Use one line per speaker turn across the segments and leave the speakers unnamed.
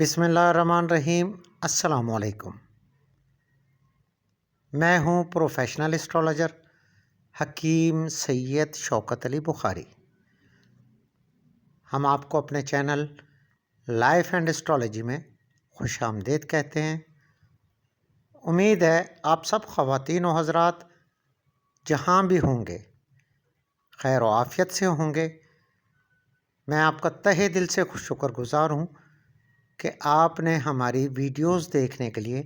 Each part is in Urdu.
بسم اللہ الرحمن الرحیم۔ السلام علیکم۔ میں ہوں پروفیشنل اسٹرالوجر حکیم سید شوکت علی بخاری۔ ہم آپ کو اپنے چینل لائف اینڈ اسٹرالوجی میں خوش آمدید کہتے ہیں۔ امید ہے آپ سب خواتین و حضرات جہاں بھی ہوں گے خیر و عافیت سے ہوں گے۔ میں آپ کا تہہ دل سے شکر گزار ہوں کہ آپ نے ہماری ویڈیوز دیکھنے کے لیے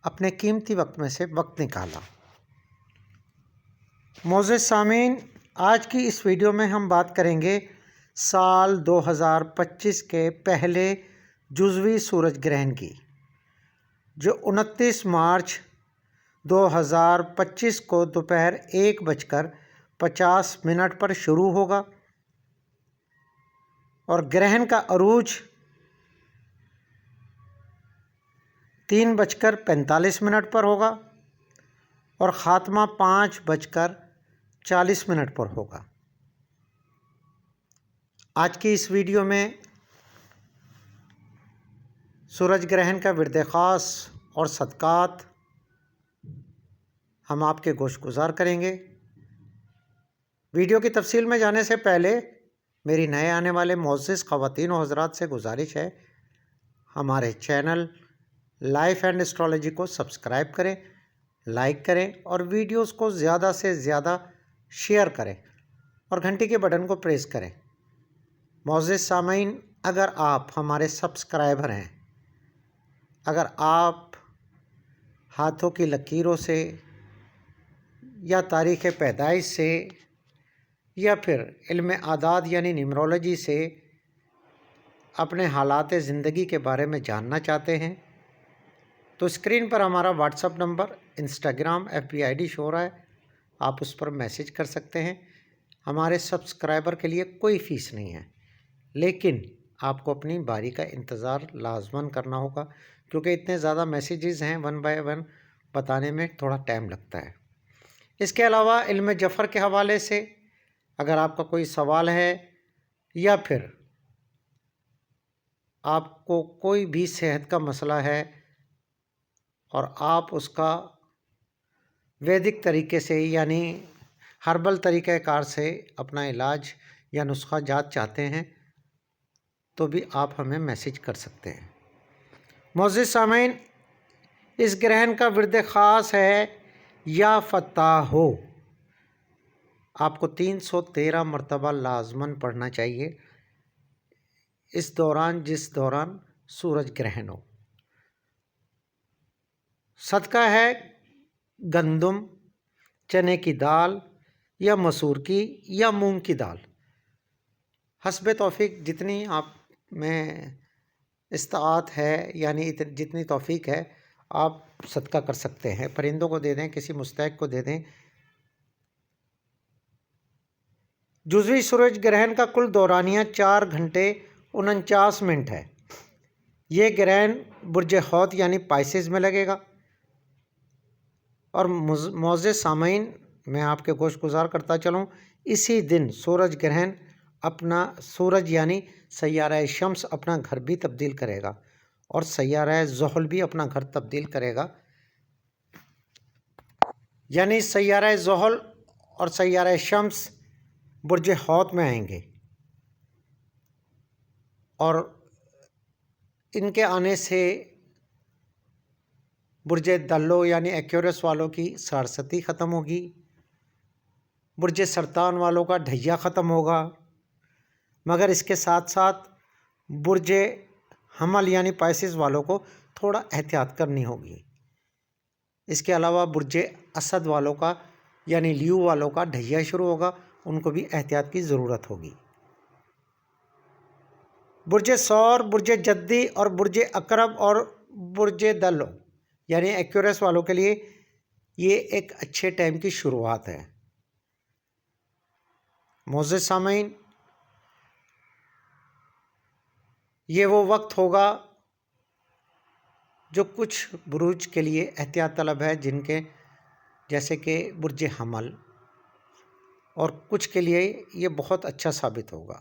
اپنے قیمتی وقت میں سے وقت نکالا۔ معزز سامعین، آج کی اس ویڈیو میں ہم بات کریں گے سال 2025 کے پہلے جزوی سورج گرہن کی، جو 29 مارچ 2025 کو دوپہر 1:50 پر شروع ہوگا اور گرہن کا عروج 3:45 پر ہوگا اور خاتمہ 5:40 پر ہوگا۔ آج کی اس ویڈیو میں سورج گرہن کا ورد خاص اور صدقات ہم آپ کے گوش گزار کریں گے۔ ویڈیو کی تفصیل میں جانے سے پہلے میری نئے آنے والے معزز خواتین و حضرات سے گزارش ہے، ہمارے چینل لائف اینڈ اسٹرالوجی کو سبسکرائب کریں، لائک کریں اور ویڈیوز کو زیادہ سے زیادہ شیئر کریں اور گھنٹی کے بٹن کو پریس کریں۔ معزز سامعین، اگر آپ ہمارے سبسکرائبر ہیں، اگر آپ ہاتھوں کی لکیروں سے یا تاریخ پیدائش سے یا پھر علم اعداد یعنی نیمرولوجی سے اپنے حالات زندگی کے بارے میں جاننا چاہتے ہیں تو اسکرین پر ہمارا what's app number, Instagram, FB ID شو ہو رہا ہے، آپ اس پر میسج کر سکتے ہیں۔ ہمارے سبسکرائبر کے لیے کوئی فیس نہیں ہے، لیکن آپ کو اپنی باری کا انتظار لازماً کرنا ہوگا کیونکہ اتنے زیادہ میسیجز ہیں، 1 بائی 1 بتانے میں تھوڑا ٹائم لگتا ہے۔ اس کے علاوہ علم جفر کے حوالے سے اگر آپ کا کوئی سوال ہے یا پھر آپ کو کوئی بھی صحت کا مسئلہ ہے اور آپ اس کا ویدک طریقے سے یعنی ہربل طریقہ کار سے اپنا علاج یا نسخہ جات چاہتے ہیں تو بھی آپ ہمیں میسج کر سکتے ہیں۔ معزز سامعین، اس گرہن کا ورد خاص ہے یا فتح ہو۔ آپ کو 313 مرتبہ لازماً پڑھنا چاہیے اس دوران جس دوران سورج گرہن ہو۔ صدقہ ہے گندم، چنے کی دال یا مسور کی یا مونگ کی دال، حسب توفیق جتنی آپ میں استطاعت ہے یعنی جتنی توفیق ہے آپ صدقہ کر سکتے ہیں۔ پرندوں کو دے دیں، کسی مستحق کو دے دیں۔ جزوی سورج گرہن کا کل دورانیہ 4 گھنٹے 49 منٹ ہے۔ یہ گرہن برج حوت یعنی پائسز میں لگے گا۔ اور معزز سامعین، میں آپ کے گوش گزار کرتا چلوں، اسی دن سورج گرہن اپنا سورج یعنی سیارہ شمس اپنا گھر بھی تبدیل کرے گا اور سیارہ زحل بھی اپنا گھر تبدیل کرے گا، یعنی سیارہ زحل اور سیارہ شمس برج حوت میں آئیں گے اور ان کے آنے سے برج دلو یعنی ایکیورس والوں کی سارستی ختم ہوگی، برج سرطان والوں کا ڈھیا ختم ہوگا، مگر اس کے ساتھ ساتھ برج حمل یعنی پائسز والوں کو تھوڑا احتیاط کرنی ہوگی۔ اس کے علاوہ برج اسد والوں کا یعنی لیو والوں کا ڈھیا شروع ہوگا، ان کو بھی احتیاط کی ضرورت ہوگی۔ برج ثور، برج جدی اور برج عقرب اور برج دلو یعنی ایکیورس والوں کے لیے یہ ایک اچھے ٹائم کی شروعات ہے۔ معزز سامعین، یہ وہ وقت ہوگا جو کچھ بروج کے لیے احتیاط طلب ہے، جن کے جیسے کہ برج حمل، اور کچھ کے لیے یہ بہت اچھا ثابت ہوگا۔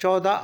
14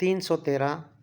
313